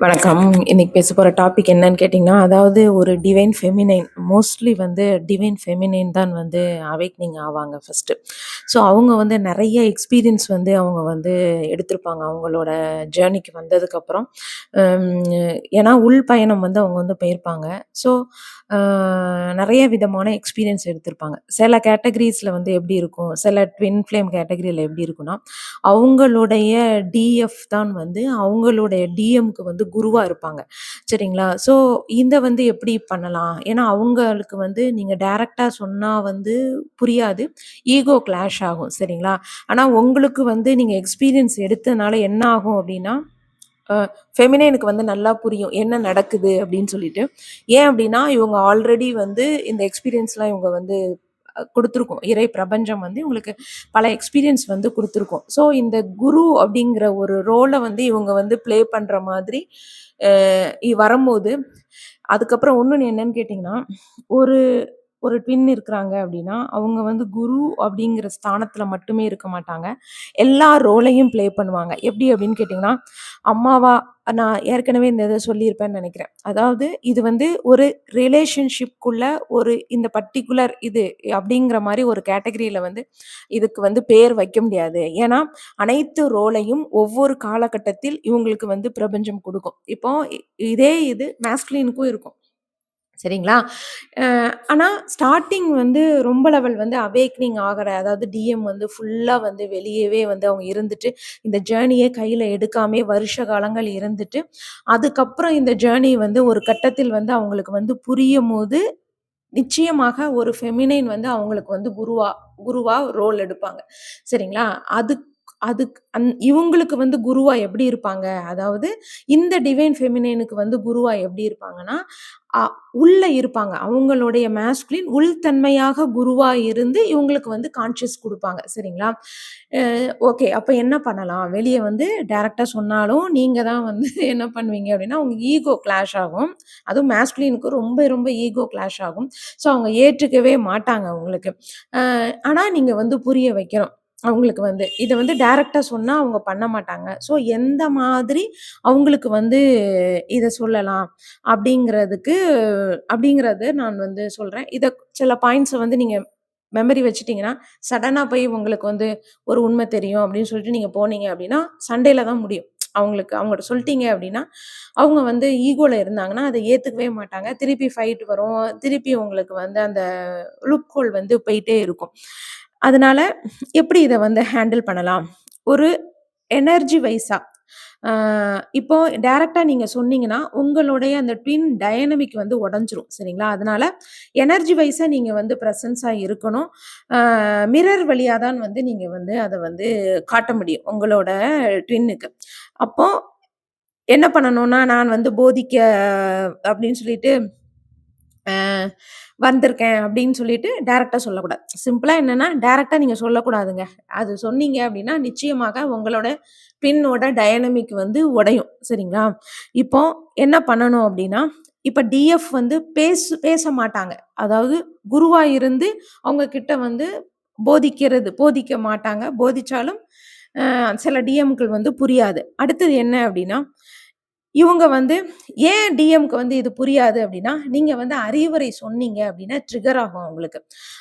வணக்கம். இன்னைக்கு பேச போற டாபிக் என்னன்னு கேட்டீங்கன்னா, அதாவது ஒரு டிவைன் ஃபெமினைன் மோஸ்ட்லி வந்து டிவைன் ஃபெமினைன் தான் வந்து அவேக்னிங் ஆவாங்க ஃபர்ஸ்ட்டு. ஸோ அவங்க வந்து நெறைய எக்ஸ்பீரியன்ஸ் வந்து அவங்க வந்து எடுத்திருப்பாங்க. அவங்களோட ஜர்னிக்கு வந்ததுக்கப்புறம். அம் ஏன்னா உள் பயணம் வந்து அவங்க வந்து போயிருப்பாங்க. ஸோ அ நெறைய விதமான எக்ஸ்பீரியன்ஸ் எடுத்திருப்பாங்க. சில கேட்டகரீஸ்ல வந்து எப்படி இருக்கும், சில ட்வின் ஃப்ளேம் கேட்டகரியில எப்படி இருக்கும்னா, அவங்களுடைய டிஎஃப் தான் வந்து அவங்களுடைய டிஎம்க்கு வந்து குருவா இருப்பாங்க. சரிங்களா? ஸோ இத வந்து எப்படி பண்ணலாம்? ஏன்னா அவங்களுக்கு வந்து நீங்க டைரக்ட்டா சொன்னா வந்து புரியாது. ஈகோ கிளாஷ் ஆகும். சரிங்களா? ஆனா உங்களுக்கு வந்து நீங்க எக்ஸ்பீரியன்ஸ் எடுத்தனால என்ன ஆகும் அப்படின்னா, அ ஃபெமினைனுக்கு வந்து நல்லா புரியும். என்ன நடக்குது அப்படின்னு சொல்லிட்டு. ஏன் அப்படின்னா, இவங்க ஆல்ரெடி வந்து இந்த எக்ஸ்பீரியன்ஸ்லாம் இவங்க வந்து குடுத்துருக்கும். இறை பிரபஞ்சம் வந்து இவங்களுக்கு பல எக்ஸ்பீரியன்ஸ் வந்து குடுத்துருக்கும். ஸோ இந்த குரு அப்படிங்கிற ஒரு ரோல வந்து இவங்க வந்து ப்ளே பண்ற மாதிரி அ வரும்போது, அதுக்கப்புறம் இன்னொன்னு என்னன்னு கேட்டீங்கன்னா, ஒரு ஒரு ட்வின் இருக்கிறாங்க அப்படின்னா, அவங்க வந்து குரு அப்படிங்கிற ஸ்தானத்துல மட்டுமே இருக்க மாட்டாங்க. எல்லா ரோலையும் ப்ளே பண்ணுவாங்க. எப்படி அப்படின்னு கேட்டீங்கன்னா, அம்மாவா நான் ஏற்கனவே இந்த இத சொல்லியிருப்பேன்னு நெனைக்கிறேன். அதாவது இது வந்து ஒரு ரிலேஷன்ஷிப்குள்ள ஒரு இந்த பர்ட்டிகுலர் இது அப்படிங்கிற மாரி ஒரு கேட்டகரியில வந்து இதுக்கு வந்து பேர் வைக்க முடியாது. ஏன்னா, அனைத்து ரோலையும் ஒவ்வொரு காலகட்டத்தில் இவங்களுக்கு வந்து பிரபஞ்சம் குடுக்கும். இப்போ இதே இது மாஸ்குலினுக்கும் இருக்கும். சரிங்களா? அ ஆனா ஸ்டார்ட்டிங் வந்து ரொம்ப லெவல் வந்து அவேக்னிங் ஆகுற அதாவது டிஎம் வந்து ஃபுல்லா வந்து வெளியவே வந்து அவங்க இருந்துட்டு, இந்த ஜர்னியே கையில எடுக்காமயே வருஷ காலங்கள் இருந்துட்டு, அதுக்கப்புறம் இந்த ஜர்னி வந்து ஒரு கட்டத்தில் வந்து அவங்களுக்கு வந்து புரியும்போது, நிச்சயமாக ஒரு ஃபெமினைன் வந்து அவங்களுக்கு வந்து குருவா குருவா ரோல் எடுப்பாங்க. சரிங்களா? அதுக் இவங்களுக்கு வந்து குருவா எப்படி இருப்பாங்க? அதாவது இந்த டிவைன் ஃபெமினைனுக்கு வந்து குருவா எப்படி இருப்பாங்கன்னா, அ உள்ள இருப்பாங்க. அவங்களுடைய மாஸ்குலின் உள்தன்மையாக குருவா இருந்து இவங்களுக்கு வந்து கான்ஷியஸ் குடுப்பாங்க. சரிங்களா? ஓகே. அப்ப என்ன பண்ணலாம்? வெளிய வந்து டைரக்ட்டா சொன்னாலும், நீங்க தான் வந்து என்ன பண்ணுவீங்க அப்படின்னா, உங்க ஈகோ கிளாஷ் ஆகும். அதுவும் மாஸ்குலினுக்கு ரொம்ப ரொம்ப ஈகோ கிளாஷ் ஆகும். ஸோ அவங்க ஏற்றுக்கவே மாட்டாங்க உங்களுக்கு. ஆனா நீங்க வந்து புரிய வைக்கணும். அவங்களுக்கு வந்து இத வந்து டைரக்ட்டா சொன்னா அவங்க பண்ண மாட்டாங்க. ஸோ எந்த மாதிரி அவங்களுக்கு வந்து இத சொல்லலாம் அப்படிங்கிறதுக்கு அப்படிங்கிறது நான் வந்து சொல்றேன். சில பாயிண்ட்ஸ வந்து நீங்க மெமரி வச்சுட்டீங்கன்னா, சடனா போய் உங்களுக்கு வந்து ஒரு உண்மை தெரியும் அப்படின்னு சொல்லிட்டு நீங்க போனீங்க அப்படின்னா, சண்டையில தான் முடியும். அவங்கட்ட சொல்ட்டீங்க அப்படின்னா, அவங்க வந்து ஈகோல இருந்தாங்கன்னா, அத ஏத்துக்கவே மாட்டாங்க. திருப்பி ஃபைட் வரும். திருப்பி உங்களுக்கு வந்து அந்த லூப் ஹோல் வந்து போயிட்டே இருக்கும். அதனால எப்படி இத வந்து ஹேண்டில் பண்ணலாம்? ஒரு எனர்ஜி வைஸா ஆ இப்போ டைரக்ட்டா நீங்க சொன்னீங்கன்னா, உங்களுடைய அந்த ட்வின் டைனமிக் வந்து உடைஞ்சிரும். சரிங்களா? அதனால எனர்ஜி வைஸா நீங்க வந்து பிரசன்ஸா இருக்கணும். ஆ மிரர் வழியா தான் வந்து நீங்க வந்து அத வந்து காட்ட முடியும். உங்களோட ட்வின்னுக்கு. அப்போ என்ன பண்ணணும்னா, நான் வந்து போதிக்க அப்படின்னு சொல்லிட்டு அ வந்திருக்கேன் அப்படின்னு சொல்லிட்டு டைரக்ட்டா சொல்லக்கூடாது. சிம்பிளா என்னன்னா, டைரக்ட்டா நீங்க சொல்லக்கூடாதுங்க. அது சொன்னீங்க அப்படின்னா, நிச்சயமாக உங்களோட பின்னோட டைனமிக் வந்து உடையும். சரிங்களா? இப்போ என்ன பண்ணணும் அப்படின்னா, இப்ப டிஎஃப் வந்து பேச மாட்டாங்க. அதாவது குருவா இருந்து அவங்க கிட்ட வந்து போதிக்க மாட்டாங்க. போதிச்சாலும் சில டிஎம்க்கள் வந்து புரியாது. அடுத்தது என்ன அப்படின்னா, இவுங்க வந்து ஏன் டிஎம்க்கு வந்து இது புரியாது அப்டின்னா, நீங்க வந்து அறிவுரை சொன்னீங்க அப்டின்னா ட்ரிகர் ஆகும் அவுங்களுக்கு.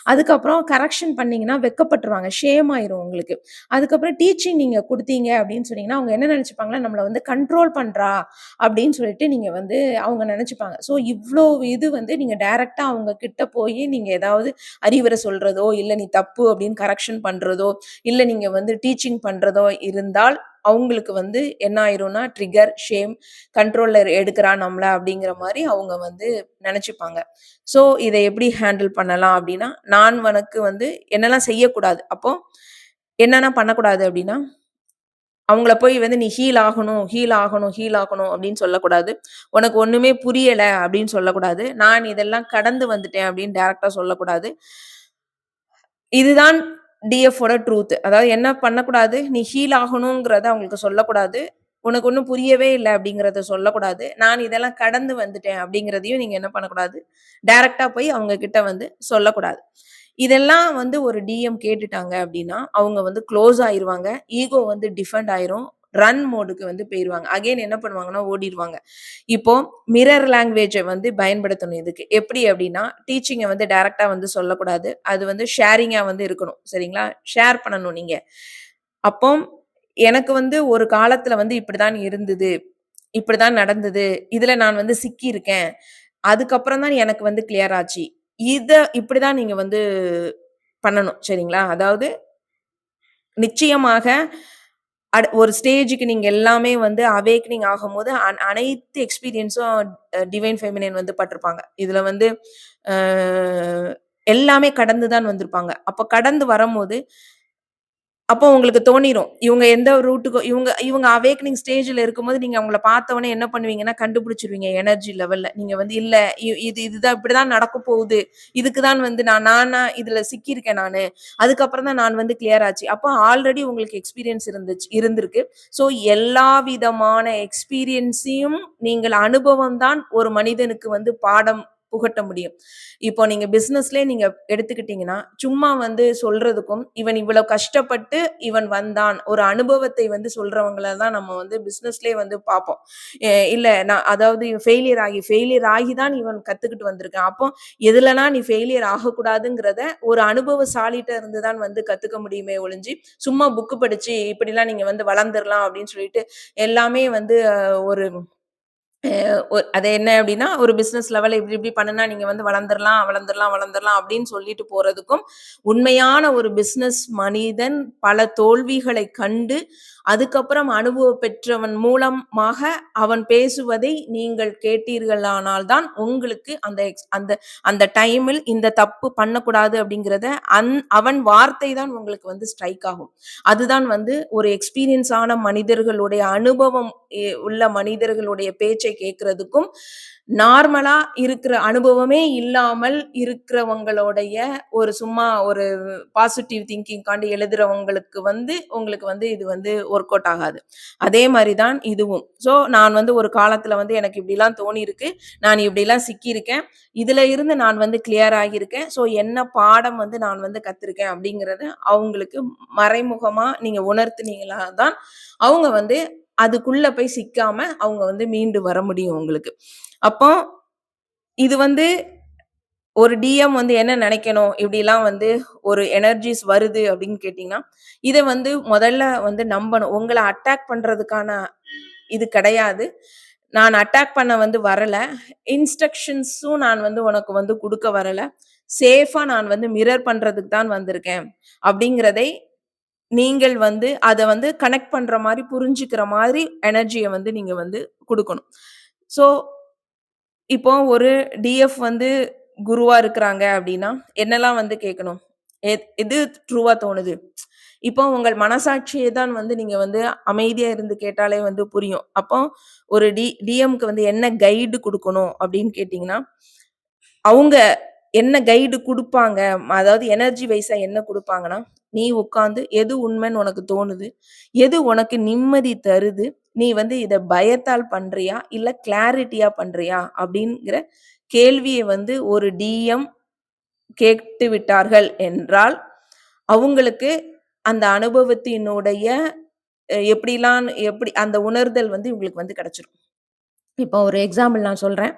அதுக்கப்புறம் கரெக்ஷன் பண்ணீங்கன்னா வெட்கப்பட்டுருவாங்க. ஷேம் ஆயிரும் உங்களுக்கு. அதுக்கப்புறம் டீச்சிங் நீங்க குடுத்தீங்க அப்டின்னு சொன்னீங்கன்னா, அவுங்க என்ன நெனச்சுப்பாங்கன்னா, நம்மள வந்து கண்ட்ரோல் பண்றா அப்டின்னு சொல்லிட்டு நீங்க வந்து அவுங்க நெனச்சுப்பாங்க. ஸோ இவ்ளோ இது வந்து நீங்க டைரக்ட்டா அவுங்க கிட்ட போயி நீங்க ஏதாவது அறிவுரை சொல்றதோ, இல்ல நீ தப்பு அப்டின்னு கரெக்ஷன் பண்றதோ, இல்ல நீங்க வந்து டீச்சிங் பண்றதோ இருந்தால், அவுங்களுக்கு வந்து என்ன ஆயிரும்னா ட்ரிகர், ஷேம் கண்ட்ரோல்ல எடுக்குறான் நம்மள அப்படிங்கிற மாரி அவங்க வந்து நெனச்சுப்பாங்க. ஸோ இத எப்படி ஹேண்டில் பண்ணலாம் அப்படின்னா, நான் உனக்கு வந்து என்னலாம் செய்யக்கூடாது. அப்போ என்னென்ன பண்ணக்கூடாது அப்படின்னா, அவங்கள போய் வந்து நீ ஹீல் ஆகணும், ஹீல் ஆகணும், ஹீல் ஆகணும் அப்படின்னு சொல்லக்கூடாது. உனக்கு ஒண்ணுமே புரியல அப்படின்னு சொல்லக்கூடாது. நான் இதெல்லாம் கடந்து வந்துட்டேன் அப்படின்னு டைரக்ட்டா சொல்லக்கூடாது. இதுதான் டிஎஃப் ஓட ட்ரூத். அதாவது என்ன பண்ணக்கூடாது, நீ ஹீல் ஆகணுங்கிறத அவங்களுக்கு சொல்லக்கூடாது. உனக்கு ஒண்ணும் புரியவே இல்ல அப்படிங்கிறத சொல்லக்கூடாது. நான் இதெல்லாம் கடந்து வந்துட்டேன் அப்படிங்கிறதையும் நீங்க என்ன பண்ணக்கூடாது, டைரக்ட்டா போய் அவங்க கிட்ட வந்து சொல்லக்கூடாது. இதெல்லாம் வந்து ஒரு டிஎம் கேட்டுட்டாங்க அப்படின்னா, அவங்க வந்து குளோஸ் ஆயிருவாங்க. ஈகோ வந்து டிஃபெண்ட் ஆயிரும். ரன் மோடுக்கு வந்து போயிருவாங்க. அகைன் என்ன பண்ணுவாங்கன்னா ஓடிருவாங்க. இப்போ மிரர் லாங்குவேஜ வந்து பயன்படுத்தணும் இதுக்கு. எப்படி அப்படின்னா, டீச்சிங்க வந்து டைரக்ட்டா வந்து சொல்லக்கூடாது. அது வந்து ஷேரிங்கா வந்து இருக்கணும். சரிங்களா? ஷேர் பண்ணணும் நீங்க. அப்போ எனக்கு வந்து ஒரு காலத்துல வந்து இப்படிதான் இருந்தது. இப்படிதான் நடந்தது. இதுல நான் வந்து சிக்கியிருக்கேன். அதுக்கப்புறம் தான் எனக்கு வந்து கிளியர் ஆச்சு. இத இப்படிதான் நீங்க வந்து பண்ணணும். சரிங்களா? அதாவது நிச்சயமாக ஒரு ஸ்டேஜ்க்கு நீங்க எல்லாமே வந்து அவேக்கனிங் ஆகும்போது, அனைத்து எக்ஸ்பீரியன்ஸும் டிவைன் ஃபெமினின் வந்து பட்டிருப்பாங்க. இதுல வந்து அ எல்லாமே கடந்து தான் வந்திருப்பாங்க. அப்ப கடந்து வரம்போது அப்போ உங்களுக்கு தோணிரும். இவங்க எந்த ரூட்டுக்கு இவங்க இவங்க அவேக்கனிங் ஸ்டேஜ்ல இருக்கும்போது, நீங்க அவங்கள பார்த்த உடனே என்ன பண்ணுவீங்கன்னா, கண்டுபிடிச்சுருவீங்க எனர்ஜி லெவல்ல. நீங்க வந்து இல்ல இதுதான் இப்படிதான் நடக்க போகுது. இதுக்கு தான் வந்து நானா இதுல சிக்கியிருக்கேன் நானு. அதுக்கப்புறம் தான் நான் வந்து கிளியர் ஆச்சு. அப்போ ஆல்ரெடி உங்களுக்கு எக்ஸ்பீரியன்ஸ் இருந்திருக்கு. ஸோ எல்லா விதமான எக்ஸ்பீரியன்ஸையும் நீங்கள் அனுபவம் தான் ஒரு மனிதனுக்கு வந்து பாடம் புகட்ட முடியும். இப்போ நீங்க பிசினஸ்லயே நீங்க எடுத்துக்கிட்டீங்கன்னா, சும்மா வந்து சொல்றதுக்கும், இவன் இவ்வளவு கஷ்டப்பட்டு இவன் வந்தான். ஒரு அனுபவத்தை வந்து சொல்றவங்கள தான் நம்ம வந்து பிசினஸ்லயே வந்து பார்ப்போம். இல்ல நான் அதாவது ஃபெயிலியர் ஆகி தான் இவன் கத்துக்கிட்டு வந்திருக்கான். அப்போ எதுலனா நீ ஃபெயிலியர் ஆகக்கூடாதுங்கிறத ஒரு அனுபவசாலிட்ட இருந்து தான் வந்து கத்துக்க முடியுமே ஒழிஞ்சு, சும்மா புக் படிச்சு இப்படிலாம் நீங்க வந்து வளர்ந்துரலாம் அப்படின்னு சொல்லிட்டு எல்லாமே வந்து ஒரு அது என்ன அப்டின்னா, ஒரு பிசினஸ் லெவல்ல இப்டி இப்டி பண்ணுனா நீங்க வந்து வளர்ந்துரலாம் அப்டின்னு சொல்லிட்டு போறதுக்கும், உண்மையான ஒரு பிசினஸ் மனிதன் பல தோல்விகளை கண்டு, அதுக்கப்புறம் அனுபவம் பெற்றவன் மூலமாக அவன் பேசுவதை நீங்கள் கேட்டீர்களானால் தான் உங்களுக்கு அந்த அந்த டைமில் இந்த தப்பு பண்ணக்கூடாது அப்டிங்கிறத அவன் வார்த்தை தான் உங்களுக்கு வந்து ஸ்ட்ரைக் ஆகும். அதுதான் வந்து ஒரு எக்ஸ்பீரியன்ஸ் ஆன மனிதர்களுடைய அனுபவம் உள்ள மனிதர்களுடைய பேச்சை கேட்கிறதுக்கும், நார்மலா இருக்கிற அனுபவமே இல்லாமல் இருக்கிறவங்களுடைய ஒரு சும்மா ஒரு பாசிட்டிவ் திங்கிங்காண்டி எழுதுறவங்களுக்கு வந்து உங்களுக்கு வந்து இது வந்து ஒர்க் அவுட் ஆகாது. அதே மாரி தான் இதுவும். ஸோ நான் வந்து ஒரு காலத்துல வந்து எனக்கு இப்படிலாம் தோணியிருக்கு. நான் இப்படிலாம் சிக்கியிருக்கேன். இதுல இருந்து நான் வந்து கிளியர் ஆகியிருக்கேன். ஸோ என்ன பாடம் வந்து நான் வந்து கத்துருக்கேன் அப்படிங்கிறத அவங்களுக்கு மறைமுகமா நீங்க உணர்த்துனீங்களா தான் அவங்க வந்து அதுக்குள்ள போய் சிக்காம அவங்க வந்து மீண்டு வர முடியும் உங்களுக்கு. அப்போ இது வந்து ஒரு டிஎம் வந்து என்ன நினைக்கணும்? இப்படிலாம் வந்து ஒரு எனர்ஜிஸ் வருது அப்படின்னு கேட்டீங்கன்னா, இத வந்து முதல்ல வந்து நம்பணும். உங்கள அட்டாக் பண்றதுக்கான இது கிடையாது. நான் அட்டாக் பண்ண வந்து வரல. இன்ஸ்ட்ரக்ஷன்ஸும் நான் வந்து உனக்கு வந்து குடுக்க வரல. சேஃபா நான் வந்து மிரர் பண்றதுக்கு தான் வந்திருக்கேன். அப்படிங்கிறதை நீங்கள் வந்து அத வந்து கனெக்ட் பண்ற மாரி, புரிஞ்சுக்கிற மாதிரி எனர்ஜிய வந்து நீங்க வந்து குடுக்கணும். ஸோ, இப்போ ஒரு டிஎஃப் வந்து குருவா இருக்கிறாங்க அப்டின்னா, என்னலாம் வந்து கேட்கணும்? எது ட்ரூவா தோணுது? இப்போ உங்கள் மனசாட்சிய தான் வந்து நீங்க வந்து அமைதியா இருந்து கேட்டாலே வந்து புரியும். அப்போ ஒரு டிஎம்க்கு வந்து என்ன கைடு குடுக்கணும் அப்டின்னு கேட்டீங்கன்னா, அவங்க என்ன கைடு குடுப்பாங்க? அதாவது எனர்ஜி வைஸா என்ன குடுப்பாங்கன்னா, நீ உட்கார்ந்து எது உண்மைன்னு உனக்கு தோணுது? எது உனக்கு நிம்மதி தருது? நீ வந்து இத பயத்தால் பண்றியா? இல்ல கிளாரிட்டியா பண்றியா? அப்படிங்கிற கேள்விய வந்து ஒரு டிஎம் கேட்டு விட்டார்கள் என்றால், அவங்களுக்கு அந்த அனுபவத்தினுடைய எப்படி அந்த உணர்தல் வந்து இவங்களுக்கு வந்து கிடைச்சிரும். இப்போ ஒரு எக்ஸாம்பிள் நான் சொல்றேன்.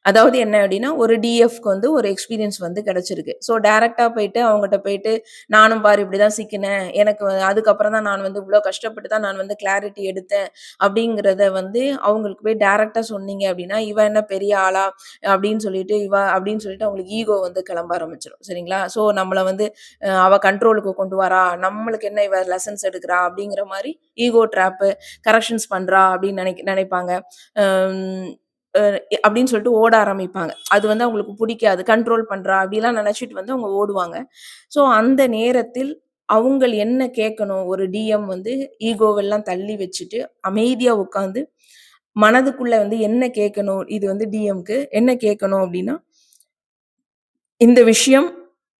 அதாவது என்ன அப்டின்னா, ஒரு டிஎஃப்க்கு வந்து ஒரு எக்ஸ்பீரியன்ஸ் வந்து கிடைச்சிருக்கு. ஸோ டைரக்ட்டா போயிட்டு அவங்கட்ட போயிட்டு, நானும் பாரு இப்படிதான் சிக்கினேன். எனக்கு அதுக்கப்புறம் தான் நான் வந்து இவ்ளோ கஷ்டப்பட்டு தான் நான் வந்து கிளாரிட்டி எடுத்தேன். அப்படிங்கிறத வந்து அவங்களுக்கு போய் டைரக்ட்டா சொன்னீங்க அப்டின்னா, இவ என்ன பெரிய ஆளா? அப்படின்னு சொல்லிட்டு அவங்களுக்கு ஈகோ வந்து கிளம்ப ஆரம்பிச்சுரும். சரிங்களா? ஸோ நம்மள வந்து அவ கண்ட்ரோலுக்கு கொண்டு வரா. நம்மளுக்கு என்ன இவ லெசன்ஸ் எடுக்குறா? அப்படிங்கிற மாரி ஈகோ ட்ராப்பு, கரெக்ஷன்ஸ் பண்றா அப்படின்னு நினைப்பாங்க. அம் அ அப்படின்னு சொல்லிட்டு ஓட ஆரம்பிப்பாங்க. அது வந்து அவங்களுக்கு புடிக்காது. கண்ட்ரோல் பண்றா அப்படிலாம் நினைச்சுட்டு வந்து அவங்க ஓடுவாங்க. ஸோ அந்த நேரத்தில் அவங்கள் என்ன கேட்கணும்? ஒரு டிஎம் வந்து ஈகோவெல்லாம் தள்ளி வச்சுட்டு, அமைதியா உட்கார்ந்து, மனதுக்குள்ள வந்து என்ன கேட்கணும்? இது வந்து டிஎம்க்கு என்ன கேட்கணும் அப்படின்னா, இந்த விஷயம்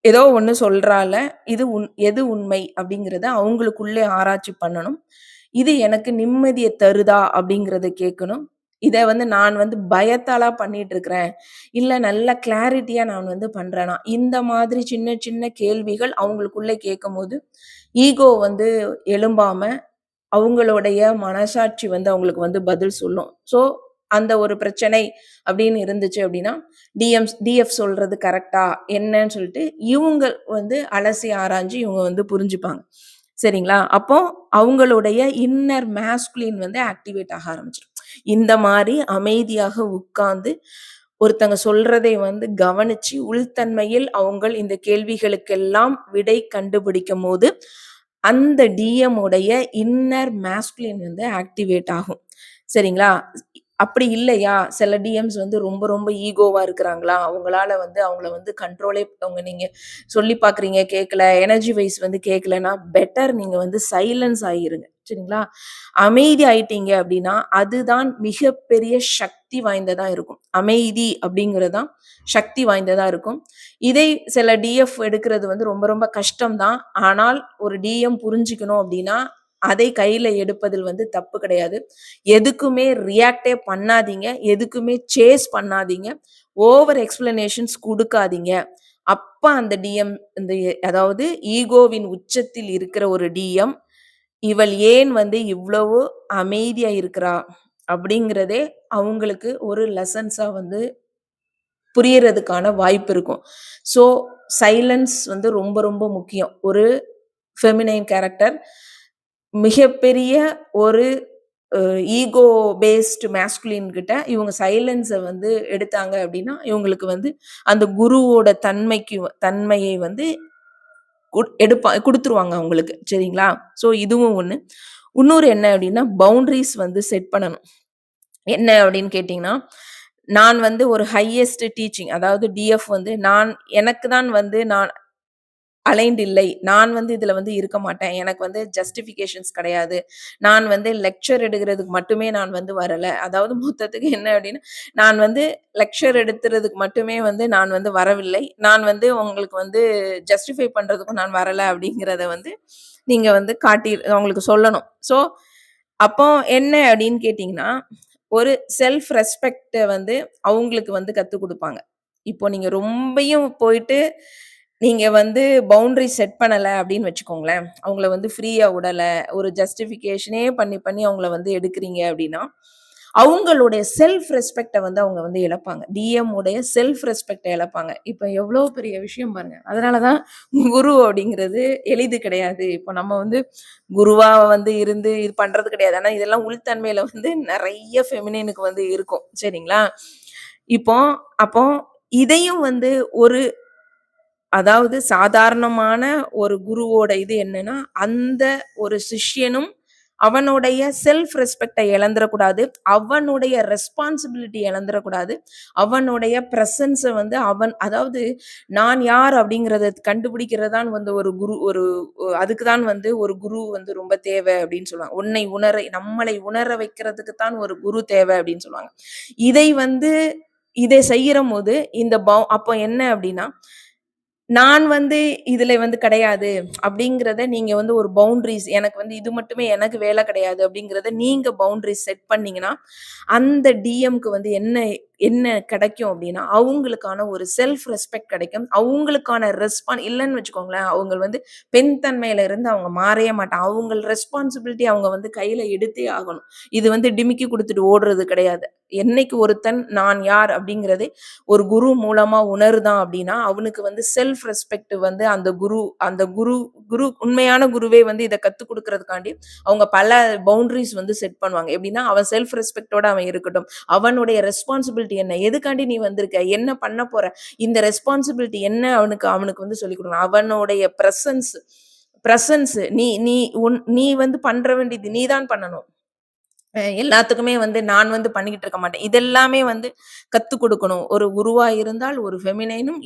ஏதோ ஒண்ணு சொல்றால, எது உண்மை அப்படிங்கிறத அவங்களுக்குள்ளே ஆராய்ச்சி பண்ணணும். இது எனக்கு நிம்மதிய தருதா? அப்படிங்கிறத கேட்கணும். இத வந்து நான் வந்து பயத்தாலா பண்ணிட்டு இருக்கிறேன். இல்ல நல்ல கிளாரிட்டியா நான் வந்து பண்றேனா? இந்த மாதிரி சின்ன சின்ன கேள்விகள் அவங்களுக்குள்ள கேட்கும்போது, ஈகோ வந்து எழும்பாம அவங்களுடைய மனசாட்சி வந்து அவங்களுக்கு வந்து பதில் சொல்லும். ஸோ, அந்த ஒரு பிரச்சனை அப்படின்னு இருந்துச்சு அப்படின்னா, டிஎஃப் சொல்றது கரெக்ட்டா? என்னன்னு சொல்லிட்டு இவுங்க வந்து அலசி ஆராய்ஞ்சு இவுங்க வந்து புரிஞ்சுப்பாங்க. சரிங்களா? அப்போ அவங்களுடைய இன்னர் மாஸ்குலின் வந்து ஆக்டிவேட் ஆக ஆரம்பிச்சுரும். இந்த மாரி அமைதியாக உட்கார்ந்து ஒருத்தங்க சொல்றதை வந்து கவனிச்சு, உள்தன்மையில் அவங்கள் இந்த கேள்விகளுக்கெல்லாம் விடை கண்டுபிடிக்கும்போது, அந்த டிஎம் உடைய இன்னர் மாஸ்குலின் வந்து ஆக்டிவேட் ஆகும். சரிங்களா? அப்படி இல்லையா, சில டிஎம்ஸ் வந்து ரொம்ப ரொம்ப ஈகோவா இருக்கிறாங்களா, அவங்களால வந்து அவங்கள வந்து கண்ட்ரோலே அவங்க நீங்க சொல்லி பார்க்குறீங்க கேட்கல, எனர்ஜி வைஸ் வந்து கேட்கலன்னா, பெட்டர் நீங்க வந்து சைலன்ஸ் ஆயிருங்க. சரிங்களா? அமைதி ஆயிட்டீங்க அப்படின்னா, அதுதான் மிகப்பெரிய சக்தி வாய்ந்ததா இருக்கும். அமைதி அப்படிங்கிறது தான் சக்தி வாய்ந்ததா இருக்கும். இதை சில டிஎஃப் எடுக்கிறது வந்து ரொம்ப ரொம்ப கஷ்டம் தான். ஆனால் ஒரு டிஎம் புரிஞ்சுக்கணும் அப்படின்னா, அதை கையில எடுப்பதில் வந்து தப்பு கிடையாது. எதுக்குமே ரியாக்ட்டே பண்ணாதீங்க. எதுக்குமே சேஸ் பண்ணாதீங்க. ஓவர் எக்ஸ்ப்ளனேஷன்ஸ் குடுக்காதீங்க. அப்ப அந்த டிஎம் இந்த அதாவது ஈகோவின் உச்சத்தில் இருக்கிற ஒரு டிஎம், இவள் ஏன் வந்து இவ்வளவு அமைதியா இருக்கிறா? அப்படிங்கிறதே அவங்களுக்கு ஒரு லெசன்ஸா வந்து புரியறதுக்கான வாய்ப்பு இருக்கும். ஸோ, சைலன்ஸ் வந்து ரொம்ப ரொம்ப முக்கியம். ஒரு ஃபெமினைன் கேரக்டர் மிகப்பெரிய ஒரு ஈகோ பேஸ்டு மாஸ்குலின் கிட்ட இவங்க சைலன்ஸ வந்து எடுத்தாங்க அப்படின்னா, இவங்களுக்கு வந்து அந்த குருவோட தன்மையை வந்து குடுத்துருவாங்க அவங்களுக்கு. சரிங்களா? ஸோ இதுவும் ஒண்ணு. இன்னொரு என்ன அப்படின்னா, பவுண்டரீஸ் வந்து செட் பண்ணணும். என்ன அப்படின்னு கேட்டீங்கன்னா, நான் வந்து ஒரு ஹையஸ்ட் டீச்சிங் அதாவது டிஎஃப் வந்து எனக்கு தான் வந்து நான் அலைன்ட் இல்லை. நான் வந்து இதுல வந்து இருக்க மாட்டேன். எனக்கு வந்து ஜஸ்டிஃபிகேஷன்ஸ் கிடையாது. நான் வந்து லெக்சர் எடுக்கிறதுக்கு மட்டுமே நான் வந்து வரல. அதாவது மொத்தத்துக்கு என்ன அப்டின்னா, நான் வந்து லெக்சர் எடுத்துறதுக்கு மட்டுமே வந்து நான் வந்து வரவில்லை. நான் வந்து உங்களுக்கு வந்து ஜஸ்டிஃபை பண்றதுக்கும் நான் வரல அப்டிங்கிறத வந்து நீங்க வந்து அவங்களுக்கு சொல்லணும். ஸோ, அப்போ என்ன அப்டின்னு கேட்டீங்கன்னா, ஒரு செல்ஃப் ரெஸ்பெக்ட்ட வந்து அவங்களுக்கு வந்து கத்துக் குடுப்பாங்க. இப்போ நீங்க ரொம்பயும் போயிட்டு நீங்க வந்து பவுண்டரி செட் பண்ணல அப்படின்னு வச்சுக்கோங்களேன். அவங்கள வந்து ஃப்ரீயா உடல. ஒரு ஜஸ்டிஃபிகேஷனே பண்ணி அவங்கள வந்து எடுக்குறீங்க அப்படின்னா, அவங்களுடைய செல்ஃப் ரெஸ்பெக்ட்ட வந்து அவங்க வந்து இழப்பாங்க. டிஎம் உடைய செல்ஃப் ரெஸ்பெக்ட்ட இழப்பாங்க. இப்ப எவ்வளோ பெரிய விஷயம் பாருங்க. அதனால தான் குரு அப்படிங்கிறது எளிது கிடையாது. இப்போ நம்ம வந்து குருவா வந்து இருந்து இது பண்றது கிடையாது. ஆனா இதெல்லாம் உள்தன்மையில வந்து நெறைய ஃபெமினினுக்கு வந்து இருக்கும். சரிங்களா? இப்போ அப்போ இதையும் வந்து ஒரு அதாவது சாதாரணமான ஒரு குருவோட இது என்னன்னா, அந்த ஒரு சிஷ்யனும் அவனுடைய செல்ஃப் ரெஸ்பெக்ட்ட இழந்துறக்கூடாது. அவனுடைய ரெஸ்பான்சிபிலிட்டி இழந்துறக்கூடாது. அவனுடைய பிரசன்ஸ வந்து அதாவது நான் யார் அப்படிங்கிறத கண்டுபிடிக்கிறது தான் வந்து ஒரு குரு அதுக்கு தான் வந்து ஒரு குரு வந்து ரொம்ப தேவை அப்படின்னு சொல்லுவாங்க. நம்மளை உணர வைக்கிறதுக்கு தான் ஒரு குரு தேவை அப்படின்னு சொல்லுவாங்க. இதை வந்து இதை செய்யறம்போது அப்போ என்ன அப்படின்னா நான் வந்து இதுல வந்து கிடையாது அப்படிங்கிறத நீங்க வந்து ஒரு பவுண்டரீஸ் எனக்கு வந்து இது மட்டுமே எனக்கு வேலை கிடையாது அப்படிங்கிறத நீங்க பவுண்டரீஸ் செட் பண்ணீங்கன்னா, அந்த டிஎம்க்கு வந்து என்ன என்ன கிடைக்கும் அப்படின்னா, அவங்களுக்கான ஒரு செல்ஃப் ரெஸ்பெக்ட் கிடைக்கும். அவங்களுக்கான இல்லன்னு வச்சுக்கோங்களேன், அவங்க வந்து பெண் தன்மையில இருந்து அவங்க மாறவே மாட்டாங்க. அவங்க ரெஸ்பான்சிபிலிட்டி அவங்க வந்து கையில எடுத்தே ஆகணும். இது வந்து டிமிக்கி குடுத்துட்டு ஓடுறது கிடையாது. என்னைக்கு ஒருத்தன் நான் யார் அப்படிங்கிறதை ஒரு குரு மூலமா உணருதான் அப்படின்னா, அவனுக்கு வந்து செல்ஃப் ரெஸ்பெக்ட் வந்து அந்த குரு குரு உண்மையான குருவே வந்து இத கத்துக் குடுக்குறதுக்காண்டி, அவங்க பல பவுண்டரீஸ் வந்து செட் பண்ணுவாங்க. எப்படின்னா, அவன் செல்ஃப் ரெஸ்பெக்ட்டோட அவன் இருக்கட்டும். அவனுடைய ரெஸ்பான்சிபிலிட்டி என்ன? எதுக்காண்டி நீ வந்திருக்க? என்ன பண்ண போற? இந்த ரெஸ்பான்சிபிலிட்டி என்ன அவனுக்கு அவனுக்கு வந்து சொல்லிக் குடுக்கணும். அவனுடைய பிரசன்ஸ் நீ வந்து பண்ற வேண்டியது நீ தான் பண்ணணும். எல்லாத்துக்குமே வந்து நான் வந்து பண்ணிக்கிட்டு இருக்க மாட்டேன். இதெல்லாமே வந்து கத்துக் குடுக்கணும். ஒரு குருவா இருந்தால் ஒரு ஃபெமினைனும்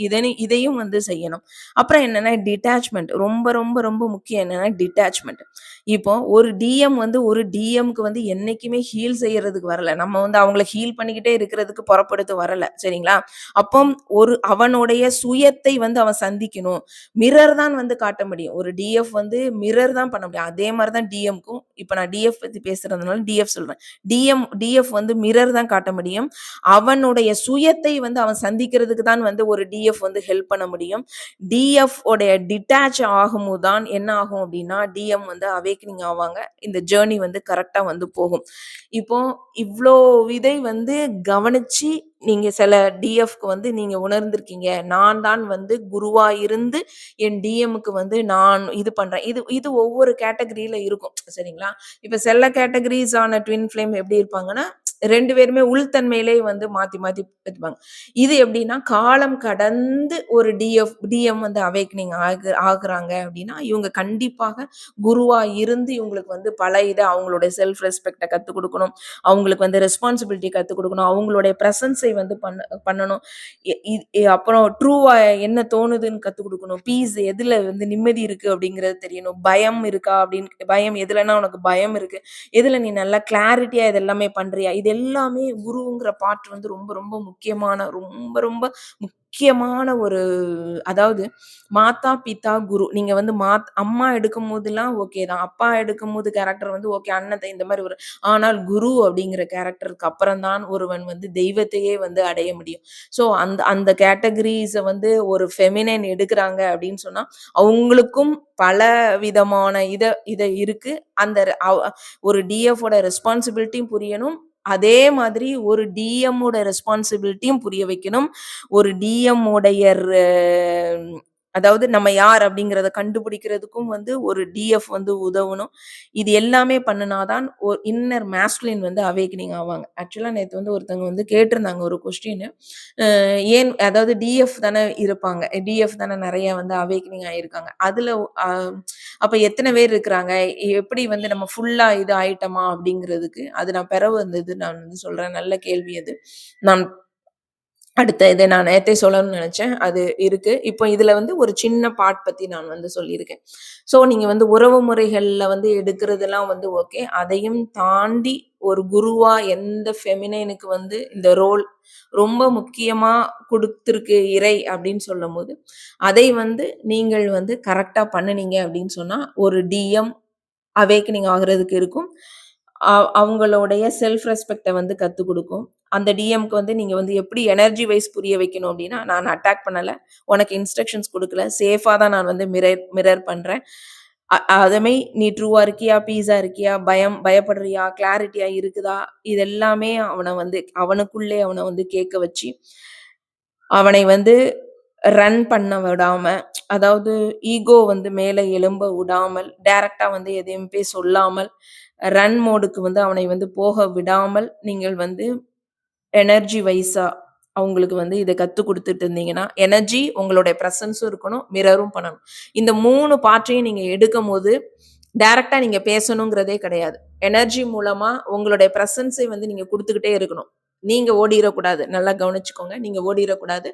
இதையும் வந்து செய்யணும். அப்புறம் என்னன்னா டிட்டாச்மென்ட். ரொம்ப ரொம்ப ரொம்ப முக்கியம் என்னன்னா டிட்டாச்மென்ட். இப்போ ஒரு டிஎம் வந்து ஒரு டிஎம்க்கு வந்து என்னைக்குமே ஹீல் செய்யறதுக்கு வரல. நம்ம வந்து அவங்கள ஹீல் பண்ணிக்கிட்டே இருக்கிறதுக்கு பொறப்படுத்து வரல. சரிங்களா? அப்போ அவனுடைய சுயத்தை வந்து அவன் சந்திக்கணும். மிரர் தான் வந்து காட்ட முடியும். ஒரு டிஎஃப் வந்து மிரர் தான் பண்ண முடியும். அதே மாரி தான் டிஎம்க்கும் இப்ப நான் டிஎஃப் பத்தி பேசுறதுனால டிஎஃப் சொல்றேன். சொல்றேன். டிஎஃப் வந்து மிரர் தான் காட்ட முடியும். அவனுடைய சுயத்தை வந்து அவன் சந்திக்கிறதுக்கு தான் வந்து ஒரு டிஎஃப் வந்து ஹெல்ப் பண்ண முடியும். டிஎஃப் உடைய டிட்டாச் ஆகும்போது தான் என்ன ஆகும் அப்படின்னா, டிஎம் வந்து அவேக்கனிங் ஆவாங்க. இந்த ஜர்னி வந்து கரெக்ட்டா வந்து போகும். இப்போ இவ்ளோ இதை வந்து கவனிச்சு நீங்க சில டிஎஃப்க்கு வந்து நீங்க உணர்ந்திருக்கீங்க. நான் தான் வந்து குருவா இருந்து என் டிஎம்க்கு வந்து நான் இது பண்றேன். இது இது ஒவ்வொரு கேட்டகரியில இருக்கும். சரிங்களா? இப்ப சில கேட்டகரிஸ் ஆன ட்வின் ஃப்ளேம் எப்படி இருப்பாங்கன்னா, 2 பேருமே உள்தன்மையிலே வந்து மாத்தி மாத்தி இருப்பாங்க. இது எப்படின்னா, காலம் கடந்து ஒரு டிஎம் வந்து அவேக்கனிங் ஆகுறாங்க அப்படின்னா, இவங்க கண்டிப்பாக குருவா இருந்து இவங்களுக்கு வந்து பல இத அவங்களுடைய செல்ஃப் ரெஸ்பெக்ட்ட கத்துக் குடுக்கணும். அவங்களுக்கு வந்து ரெஸ்பான்சிபிலிட்டி கத்துக் குடுக்கணும். அவங்களுடைய பிரசன்ஸை வந்து பண்ணணும். எ இ எ அப்புறம் ட்ரூவா என்ன தோணுதுன்னு கத்துக் குடுக்கணும். பீஸ் எதுல வந்து நிம்மதி இருக்கு அப்படிங்கிறது தெரியணும். பயம் இருக்கா அப்படின்னு பயம் எதுலன்னா உனக்கு பயம் இருக்கு. எதுல நீ நல்லா கிளாரிட்டியா இது எல்லாமே பண்றியா? இது எல்லாமே குருங்கிற பார்ட் வந்து ரொம்ப ரொம்ப முக்கியமான ரொம்ப ரொம்ப முக்கியமான ஒரு அதாவது மாதா, பிதா, குரு. நீங்க வந்து அம்மா எடுக்கும்போதெல்லாம் ஓகே தான். அப்பா எடுக்கும்போது கேரக்டர் வந்து ஓகே அண்ணன் இந்த மாரி ஒரு ஆனால் குரு அப்படிங்கிற கேரக்டருக்கு அப்புறம் தான் ஒருவன் வந்து தெய்வத்தையே வந்து அடைய முடியும். ஸோ அந்த அந்த கேட்டகரீஸ வந்து ஒரு ஃபெமினைன் எடுக்குறாங்க அப்படின்னு சொன்னா, அவங்களுக்கும் பல விதமான இத இத இருக்கு. அந்த ஒரு டிஎஃப் ஓட ரெஸ்பான்சிபிலிட்டியும் புரியணும். அதே மாதிரி ஒரு டிஎம் ஓட ரெஸ்பான்சிபிலிட்டியும் புரிய வைக்கணும். ஒரு டிஎம் உடைய அதாவது நம்ம யார் அப்படிங்கிறத கண்டுபிடிக்கிறதுக்கும் வந்து ஒரு டிஎஃப் வந்து உதவணும். இது எல்லாமே பண்ணுனா தான் இன்னர் மாஸ்குலின் வந்து அவேக்கனிங் ஆவாங்க. ஆக்சுவலா நேத்து வந்து ஒருத்தவங்க வந்து கேட்டிருந்தாங்க ஒரு கொஸ்டின். ஏன் அதாவது டிஎஃப் தானே இருப்பாங்க. டிஎஃப் தானே நெறைய வந்து அவேக்கனிங் ஆயிருக்காங்க. அதுல அ அப்ப எத்தன பேர் இருக்கிறாங்க? எப்படி வந்து நம்ம ஃபுல்லா இது ஆயிட்டோமா? அப்படிங்கிறதுக்கு அது நான் பிறவு அந்த இது நான் வந்து சொல்றேன். நல்ல கேள்வி அது. நான் அடுத்த இத நான் நேத்தே சொல்லணும்னு நெனச்சேன். அது இருக்கு. இப்போ இதுல வந்து ஒரு சின்ன பார்ட் பத்தி நான் வந்து சொல்லியிருக்கேன். ஸோ நீங்க வந்து உறவு முறைகள்ல வந்து எடுக்கிறதெல்லாம் வந்து ஓகே. அதையும் தாண்டி ஒரு குருவா எந்த ஃபெமினைனுக்கு வந்து இந்த ரோல் ரொம்ப முக்கியமா குடுத்திருக்கு இறை அப்படின்னு சொல்லும்போது, அதை வந்து நீங்கள் வந்து கரெக்ட்டா பண்ணுனீங்க அப்படின்னு சொன்னா, ஒரு டிஎம் அவேக்கனிங் ஆகுறதுக்கு இருக்கும். அவங்களுடைய செல்ஃப் ரெஸ்பெக்ட்ட வந்து கத்துக் குடுக்கும். அந்த டிஎம்க்கு வந்து நீங்க வந்து எப்படி எனர்ஜி வைஸ் புரிய வைக்கணும் அப்டின்னா, நான் அட்டாக் பண்ணல. உனக்கு இன்ஸ்ட்ரக்ஷன்ஸ் குடுக்கல. சேஃபா தான் நான் வந்து மிரர் பண்றேன். அதமே நீ ட்ரூவா இருக்கியா? பீஸா இருக்கியா? பயப்படுறியா? கிளாரிட்டியா இருக்குதா? இது எல்லாமே அவன வந்து அவனுக்குள்ளே அவன வந்து கேட்க வச்சு, அவனை வந்து ரன் பண்ண விடாம, அதாவது ஈகோ வந்து மேல எழும்ப விடாமல், டைரக்ட்டா வந்து எதையுமே சொல்லாமல், ரன் மோடுக்கு வந்து அவனை வந்து போக விடாமல், நீங்கள் வந்து எனர்ஜி வைஸா அவங்களுக்கு வந்து இத கத்துக் குடுத்துட்டு இருந்தீங்கன்னா, எனர்ஜி உங்களுடைய பிரசன்ஸும் இருக்கணும், மிரரும் பண்ணணும். இந்த 3 பார்ட்டையும் நீங்க எடுக்கும்போது, டைரக்ட்டா நீங்க பேசணுங்கிறதே கிடையாது. எனர்ஜி மூலமா உங்களுடைய பிரசன்ஸை வந்து நீங்க குடுத்துக்கிட்டே இருக்கணும். நீங்க ஓடிறக்கூடாது. நல்லா கவனிச்சுக்கோங்க. நீங்க ஓடிறக்கூடாது.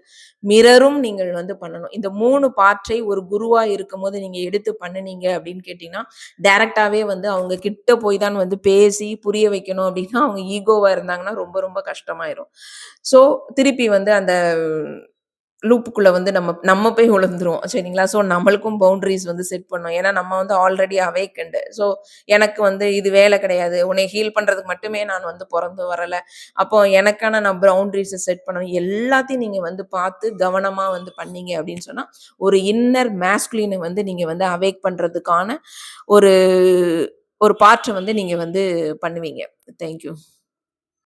மிரரும் நீங்கள் வந்து பண்ணணும். இந்த 3 பார்ட்டை ஒரு குருவா இருக்கும்போது நீங்க எடுத்து பண்ணுனீங்க அப்படின்னு கேட்டீங்கன்னா, டைரக்ட்டாவே வந்து அவங்க கிட்ட போய் தான் வந்து பேசி புரிய வைக்கணும் அப்படின்னா, அவங்க ஈகோவா இருந்தாங்கன்னா ரொம்ப ரொம்ப கஷ்டமாயிரும். ஸோ திருப்பி வந்து அந்த லூப்புக்குள்ள வந்து நம்ம நம்ம போய் விழுந்துருவோம். சரிங்களா? ஸோ நம்மளுக்கும் பவுண்டரீஸ் வந்து செட் பண்ணணும். ஏன்னா நம்ம வந்து ஆல்ரெடி அவேக்கன்டு. ஸோ எனக்கு வந்து இது வேலை கிடையாது. உன்னை ஹீல் பண்றதுக்கு மட்டுமே நான் வந்து பொறந்து வரல. அப்போ எனக்கான நான் பவுண்டரீஸ செட் பண்ணணும். எல்லாத்தையும் நீங்க வந்து பார்த்து கவனமா வந்து பண்ணீங்க அப்படின்னு சொன்னா, ஒரு இன்னர் மாஸ்குலின வந்து நீங்க வந்து அவேக் பண்றதுக்கான ஒரு ஒரு பார்ட்ட வந்து நீங்க வந்து பண்ணுவீங்க. Thank you.